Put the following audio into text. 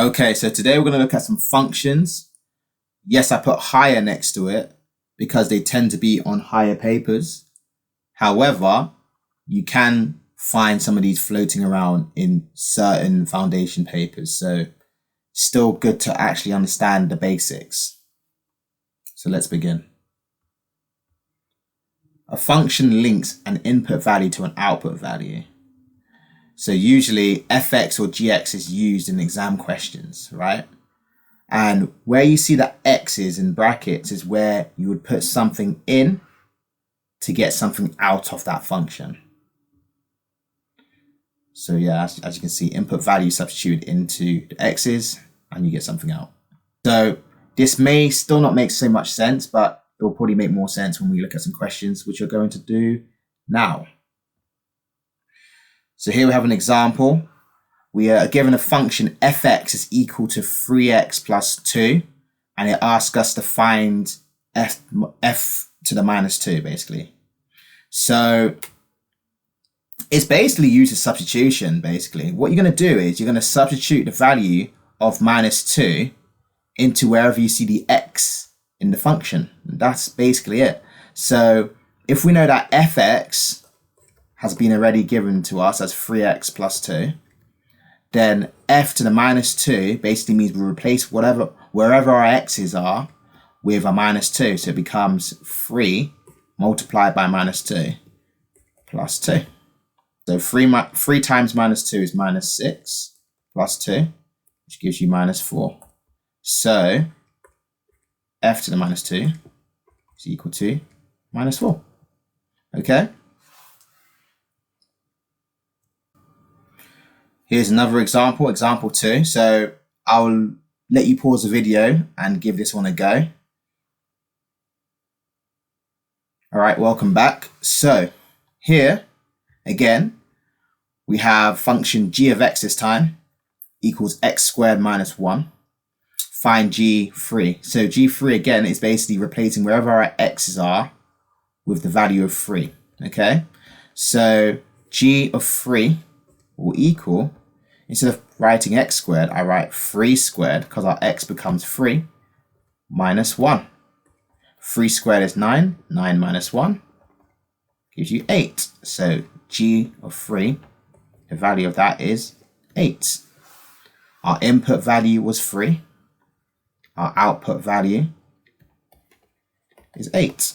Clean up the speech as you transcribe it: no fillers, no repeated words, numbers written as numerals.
Okay, so today we're going to look at some functions. Yes, I put higher next to it because they tend to be on higher papers. However, you can find some of these floating around in certain foundation papers. So still good to actually understand the basics. So let's begin. A function links an input value to an output value. So usually fx or gx is used in exam questions, right? And where you see the x's in brackets is where you would put something in to get something out of that function. So yeah, as you can see, input value substituted into the x's and you get something out. So this may still not make so much sense, but it will probably make more sense when we look at some questions, which we're going to do now. So here we have an example. We are given a function fx is equal to 3x plus 2, and it asks us to find f to the minus 2, basically. So it's basically used as substitution, basically. What you're going to do is you're going to substitute the value of minus 2 into wherever you see the x in the function. That's basically it. So if we know that fx has been already given to us as 3x plus 2, then f to the minus 2 basically means we replace wherever our x's are with a minus 2. So it becomes 3 multiplied by minus 2 plus 2. So 3 times minus 2 is minus 6 plus 2, which gives you minus 4. So f to the minus 2 is equal to minus 4. Okay? Here's another example, example 2. So I'll let you pause the video and give this one a go. All right, welcome back. So here, again, we have function g of x this time equals x squared minus 1. Find g3. So g3, again, is basically replacing wherever our x's are with the value of 3. Okay, so g of 3 will equal, instead of writing x squared, I write 3 squared because our x becomes 3 minus 1. 3 squared is 9. 9 minus 1 gives you 8. So g of 3, the value of that is 8. Our input value was 3. Our output value is 8.